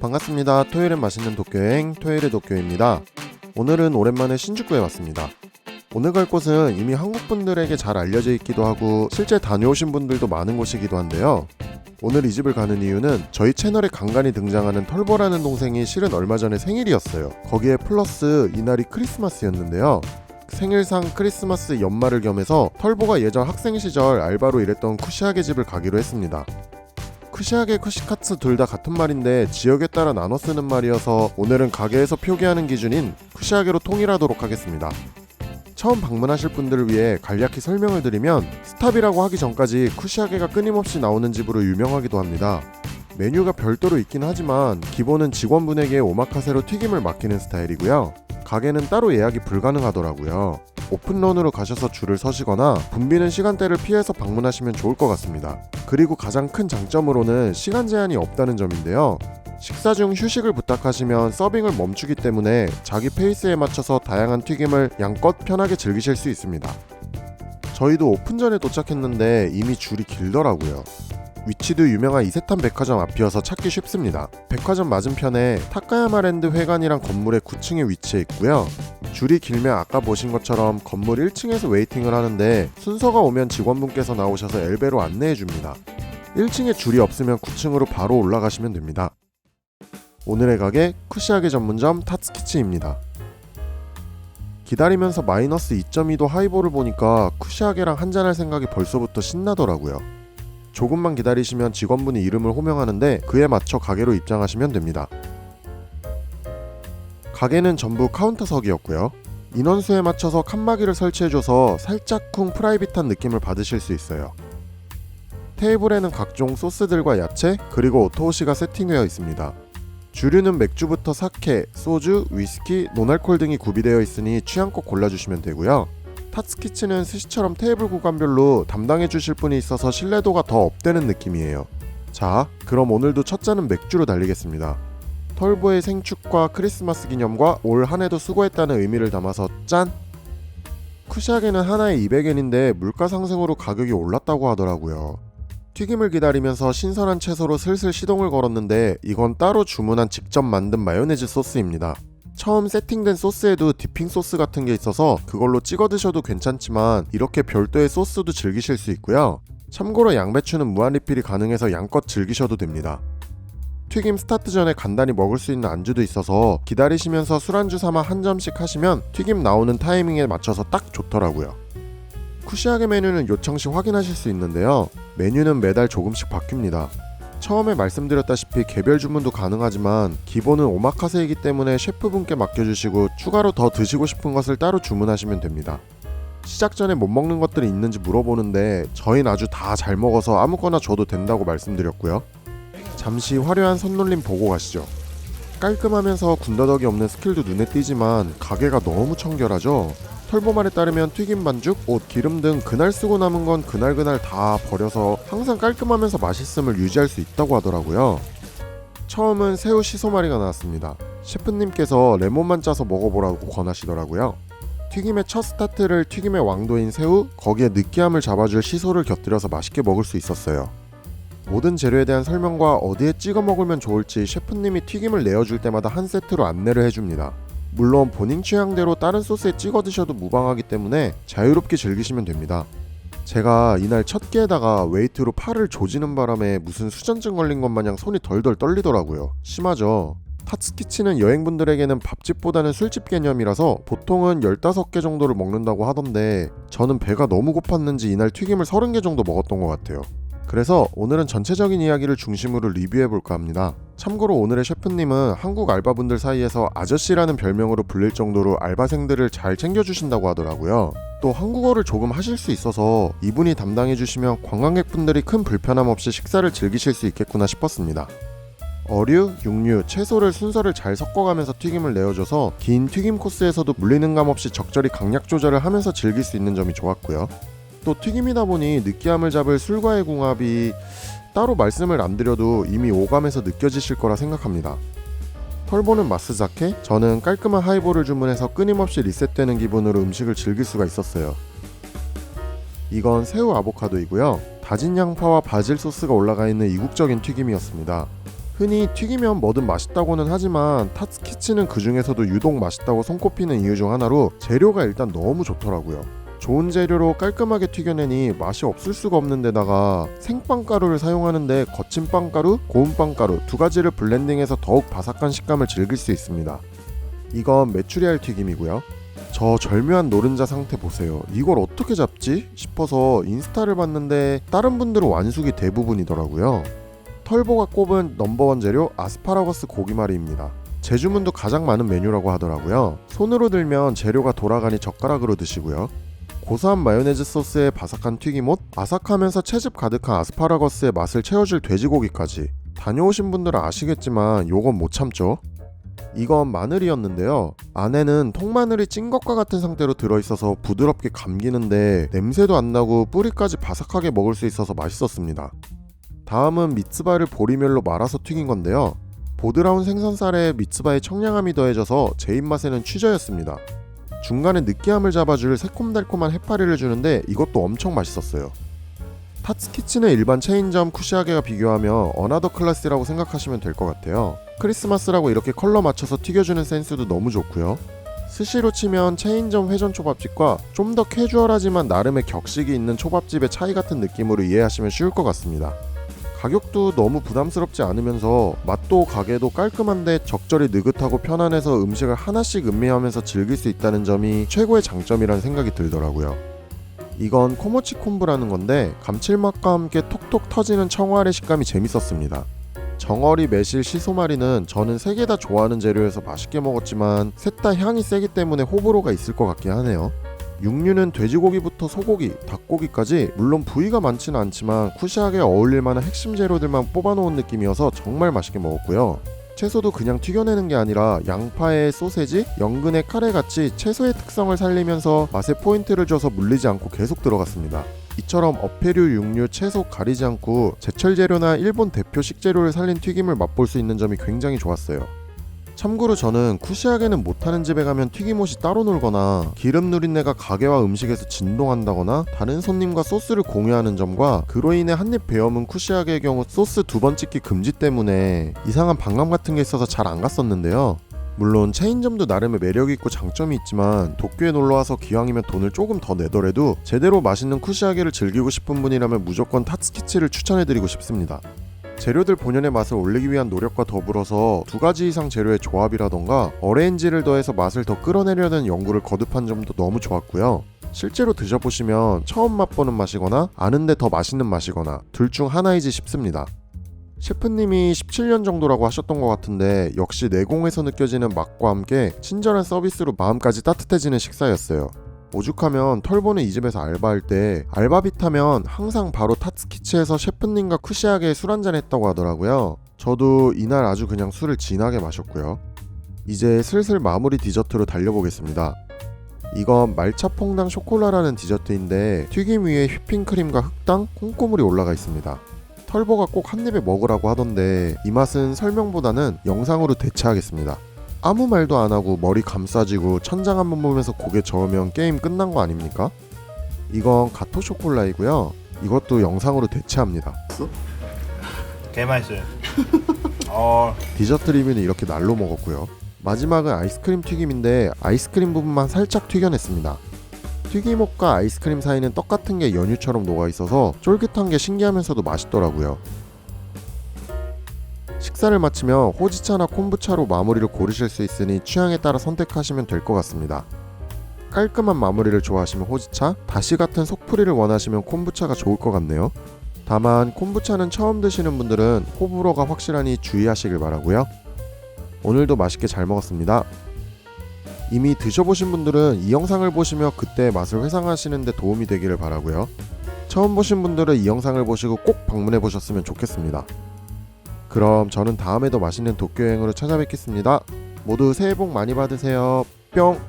반갑습니다. 토요일엔 맛있는 도쿄여행 토요일의 도쿄입니다. 오늘은 오랜만에 신주쿠에 왔습니다. 오늘 갈 곳은 이미 한국분들에게 잘 알려져 있기도 하고 실제 다녀오신 분들도 많은 곳이기도 한데요. 오늘 이 집을 가는 이유는 저희 채널에 간간히 등장하는 털보라는 동생이 실은 얼마 전에 생일이었어요. 거기에 플러스 이날이 크리스마스였는데요. 생일상 크리스마스 연말을 겸해서 털보가 예전 학생 시절 알바로 일했던 쿠시하게 집을 가기로 했습니다. 쿠시하게, 쿠시카츠 둘 다 같은 말인데 지역에 따라 나눠 쓰는 말이어서 오늘은 가게에서 표기하는 기준인 쿠시하게로 통일하도록 하겠습니다. 처음 방문하실 분들을 위해 간략히 설명을 드리면 스탑이라고 하기 전까지 쿠시하게가 끊임없이 나오는 집으로 유명하기도 합니다. 메뉴가 별도로 있긴 하지만 기본은 직원분에게 오마카세로 튀김을 맡기는 스타일이고요. 가게는 따로 예약이 불가능하더라고요. 오픈런으로 가셔서 줄을 서시거나 붐비는 시간대를 피해서 방문하시면 좋을 것 같습니다. 그리고 가장 큰 장점으로는 시간 제한이 없다는 점인데요. 식사 중 휴식을 부탁하시면 서빙을 멈추기 때문에 자기 페이스에 맞춰서 다양한 튀김을 양껏 편하게 즐기실 수 있습니다. 저희도 오픈 전에 도착했는데 이미 줄이 길더라고요. 위치도 유명한 이세탄 백화점 앞이어서 찾기 쉽습니다. 백화점 맞은편에 타카야마랜드 회관이란 건물의 9층에 위치해 있고요. 줄이 길면 아까 보신 것처럼 건물 1층에서 웨이팅을 하는데 순서가 오면 직원분께서 나오셔서 엘베로 안내해 줍니다. 1층에 줄이 없으면 9층으로 바로 올라가시면 됩니다. 오늘의 가게 쿠시하게 전문점 타츠키치입니다. 기다리면서 마이너스 2.2도 하이볼을 보니까 쿠시하게랑 한잔할 생각이 벌써부터 신나더라고요. 조금만 기다리시면 직원분이 이름을 호명하는데 그에 맞춰 가게로 입장하시면 됩니다. 가게는 전부 카운터석이었고요. 인원수에 맞춰서 칸막이를 설치해줘서 살짝쿵 프라이빗한 느낌을 받으실 수 있어요. 테이블에는 각종 소스들과 야채 그리고 오토오시가 세팅되어 있습니다. 주류는 맥주부터 사케, 소주, 위스키, 논알콜 등이 구비되어 있으니 취향껏 골라주시면 되고요. 타츠키치는 스시처럼 테이블 구간별로 담당해 주실 분이 있어서 신뢰도가 더 업되는 느낌이에요. 자, 그럼 오늘도 첫 잔은 맥주로 달리겠습니다. 털보의 생축과 크리스마스 기념과 올 한해도 수고했다는 의미를 담아서 짠! 쿠시하게는 하나에 200엔인데 물가 상승으로 가격이 올랐다고 하더라고요. 튀김을 기다리면서 신선한 채소로 슬슬 시동을 걸었는데 이건 따로 주문한 직접 만든 마요네즈 소스입니다. 처음 세팅된 소스에도 디핑 소스 같은 게 있어서 그걸로 찍어 드셔도 괜찮지만 이렇게 별도의 소스도 즐기실 수 있고요. 참고로 양배추는 무한 리필이 가능해서 양껏 즐기셔도 됩니다. 튀김 스타트 전에 간단히 먹을 수 있는 안주도 있어서 기다리시면서 술안주 삼아 한 점씩 하시면 튀김 나오는 타이밍에 맞춰서 딱 좋더라고요. 쿠시하게 메뉴는 요청 시 확인하실 수 있는데요. 메뉴는 매달 조금씩 바뀝니다. 처음에 말씀드렸다시피 개별 주문도 가능하지만 기본은 오마카세이기 때문에 셰프분께 맡겨주시고 추가로 더 드시고 싶은 것을 따로 주문하시면 됩니다. 시작 전에 못 먹는 것들이 있는지 물어보는데 저희는 아주 다 잘 먹어서 아무거나 줘도 된다고 말씀드렸고요. 잠시 화려한 손놀림 보고 가시죠. 깔끔하면서 군더더기 없는 스킬도 눈에 띄지만 가게가 너무 청결하죠. 털보말에 따르면 튀김 반죽, 옷, 기름 등 그날 쓰고 남은 건 그날 다 버려서 항상 깔끔하면서 맛있음을 유지할 수 있다고 하더라고요. 처음은 새우 시소마리가 나왔습니다. 셰프님께서 레몬만 짜서 먹어보라고 권하시더라고요. 튀김의 첫 스타트를 튀김의 왕도인 새우, 거기에 느끼함을 잡아줄 시소를 곁들여서 맛있게 먹을 수 있었어요. 모든 재료에 대한 설명과 어디에 찍어 먹으면 좋을지 셰프님이 튀김을 내어줄 때마다 한 세트로 안내를 해줍니다. 물론 본인 취향대로 다른 소스에 찍어 드셔도 무방하기 때문에 자유롭게 즐기시면 됩니다. 제가 이날 첫 끼에다가 웨이트로 팔을 조지는 바람에 무슨 수전증 걸린 것 마냥 손이 덜덜 떨리더라고요. 심하죠? 타츠키치는 여행분들에게는 밥집보다는 술집 개념이라서 보통은 15개 정도를 먹는다고 하던데 저는 배가 너무 고팠는지 이날 튀김을 30개 정도 먹었던 것 같아요. 그래서 오늘은 전체적인 이야기를 중심으로 리뷰해볼까 합니다. 참고로 오늘의 셰프님은 한국 알바분들 사이에서 아저씨라는 별명으로 불릴 정도로 알바생들을 잘 챙겨주신다고 하더라고요. 또 한국어를 조금 하실 수 있어서 이분이 담당해주시면 관광객분들이 큰 불편함 없이 식사를 즐기실 수 있겠구나 싶었습니다. 어류, 육류, 채소를 순서를 잘 섞어가면서 튀김을 내어줘서 긴 튀김 코스에서도 물리는 감 없이 적절히 강약 조절을 하면서 즐길 수 있는 점이 좋았고요. 또 튀김이다 보니 느끼함을 잡을 술과의 궁합이 따로 말씀을 안 드려도 이미 오감에서 느껴지실 거라 생각합니다. 털보는 마스자케, 저는 깔끔한 하이볼을 주문해서 끊임없이 리셋되는 기분으로 음식을 즐길 수가 있었어요. 이건 새우 아보카도이고요. 다진 양파와 바질 소스가 올라가 있는 이국적인 튀김이었습니다. 흔히 튀기면 뭐든 맛있다고는 하지만 타츠키치는 그 중에서도 유독 맛있다고 손꼽히는 이유 중 하나로 재료가 일단 너무 좋더라고요. 좋은 재료로 깔끔하게 튀겨내니 맛이 없을 수가 없는 데다가 생빵가루를 사용하는데 거친 빵가루, 고운 빵가루 두 가지를 블렌딩해서 더욱 바삭한 식감을 즐길 수 있습니다. 이건 메추리알 튀김이고요. 저 절묘한 노른자 상태 보세요. 이걸 어떻게 잡지? 싶어서 인스타를 봤는데 다른 분들은 완숙이 대부분이더라고요. 털보가 꼽은 넘버원 재료 아스파라거스 고기말이입니다. 제주문도 가장 많은 메뉴라고 하더라고요. 손으로 들면 재료가 돌아가니 젓가락으로 드시고요. 고소한 마요네즈 소스에 바삭한 튀김옷, 아삭하면서 채즙 가득한 아스파라거스의 맛을 채워줄 돼지고기까지. 다녀오신 분들은 아시겠지만 요건 못 참죠. 이건 마늘이었는데요. 안에는 통마늘이 찐 것과 같은 상태로 들어있어서 부드럽게 감기는데 냄새도 안 나고 뿌리까지 바삭하게 먹을 수 있어서 맛있었습니다. 다음은 미츠바를 보리멸로 말아서 튀긴 건데요. 보드라운 생선살에 미츠바의 청량함이 더해져서 제 입맛에는 취저였습니다. 중간에 느끼함을 잡아줄 새콤달콤한 해파리를 주는데 이것도 엄청 맛있었어요. 타츠키치는 일반 체인점 쿠시아게와 비교하며 어나더 클래스라고 생각하시면 될 것 같아요. 크리스마스라고 이렇게 컬러 맞춰서 튀겨주는 센스도 너무 좋고요. 스시로 치면 체인점 회전 초밥집과 좀 더 캐주얼하지만 나름의 격식이 있는 초밥집의 차이 같은 느낌으로 이해하시면 쉬울 것 같습니다. 가격도 너무 부담스럽지 않으면서 맛도 가게도 깔끔한데 적절히 느긋하고 편안해서 음식을 하나씩 음미하면서 즐길 수 있다는 점이 최고의 장점이라는 생각이 들더라고요. 이건 코모치 콤부라는 건데 감칠맛과 함께 톡톡 터지는 청어알의 식감이 재밌었습니다. 정어리, 매실, 시소마리는 저는 세 개 다 좋아하는 재료여서 맛있게 먹었지만 셋 다 향이 세기 때문에 호불호가 있을 것 같긴 하네요. 육류는 돼지고기부터 소고기, 닭고기까지 물론 부위가 많지는 않지만 쿠시하게 어울릴 만한 핵심 재료들만 뽑아놓은 느낌이어서 정말 맛있게 먹었고요. 채소도 그냥 튀겨내는 게 아니라 양파에 소세지, 연근에 카레같이 채소의 특성을 살리면서 맛에 포인트를 줘서 물리지 않고 계속 들어갔습니다. 이처럼 어패류, 육류, 채소 가리지 않고 제철 재료나 일본 대표 식재료를 살린 튀김을 맛볼 수 있는 점이 굉장히 좋았어요. 참고로 저는 쿠시하게는 못하는 집에 가면 튀김옷이 따로 놀거나 기름 누린내가 가게와 음식에서 진동한다거나 다른 손님과 소스를 공유하는 점과 그로 인해 한입 베어문 쿠시하게의 경우 소스 2번 찍기 금지 때문에 이상한 반감 같은 게 있어서 잘 안 갔었는데요. 물론 체인점도 나름의 매력이 있고 장점이 있지만 도쿄에 놀러와서 기왕이면 돈을 조금 더 내더라도 제대로 맛있는 쿠시하게를 즐기고 싶은 분이라면 무조건 타츠키치를 추천해드리고 싶습니다. 재료들 본연의 맛을 올리기 위한 노력과 더불어서 2가지 이상 재료의 조합이라던가 어레인지를 더해서 맛을 더 끌어내려는 연구를 거듭한 점도 너무 좋았고요. 실제로 드셔보시면 처음 맛보는 맛이거나 아는데 더 맛있는 맛이거나 둘 중 하나이지 싶습니다. 셰프님이 17년 정도라고 하셨던 것 같은데 역시 내공에서 느껴지는 맛과 함께 친절한 서비스로 마음까지 따뜻해지는 식사였어요. 오죽하면 털보는 이 집에서 알바할 때 알바비 타면 항상 바로 타츠키치에서 셰프님과 쿠시하게 술 한잔 했다고 하더라고요. 저도 이날 아주 그냥 술을 진하게 마셨고요. 이제 슬슬 마무리 디저트로 달려보겠습니다. 이건 말차 퐁당 쇼콜라라는 디저트인데 튀김 위에 휘핑크림과 흑당, 콩고물이 올라가 있습니다. 털보가 꼭 한 입에 먹으라고 하던데 이 맛은 설명보다는 영상으로 대체하겠습니다. 아무 말도 안 하고 머리 감싸지고 천장 한번 보면서 고개 저으면 게임 끝난 거 아닙니까? 이건 가토 쇼콜라이고요. 이것도 영상으로 대체합니다. 개 맛있어요. 디저트 리뷰는 이렇게 날로 먹었고요. 마지막은 아이스크림 튀김인데 아이스크림 부분만 살짝 튀겨냈습니다. 튀김옷과 아이스크림 사이는 떡 같은 게 연유처럼 녹아 있어서 쫄깃한 게 신기하면서도 맛있더라고요. 식사를 마치면 호지차나 콤부차로 마무리를 고르실 수 있으니 취향에 따라 선택하시면 될 것 같습니다. 깔끔한 마무리를 좋아하시면 호지차, 다시 같은 속풀이를 원하시면 콤부차가 좋을 것 같네요. 다만 콤부차는 처음 드시는 분들은 호불호가 확실하니 주의하시길 바라고요. 오늘도 맛있게 잘 먹었습니다. 이미 드셔보신 분들은 이 영상을 보시며 그때의 맛을 회상하시는 데 도움이 되기를 바라고요. 처음 보신 분들은 이 영상을 보시고 꼭 방문해 보셨으면 좋겠습니다. 그럼 저는 다음에도 맛있는 도쿄 여행으로 찾아뵙겠습니다. 모두 새해 복 많이 받으세요. 뿅!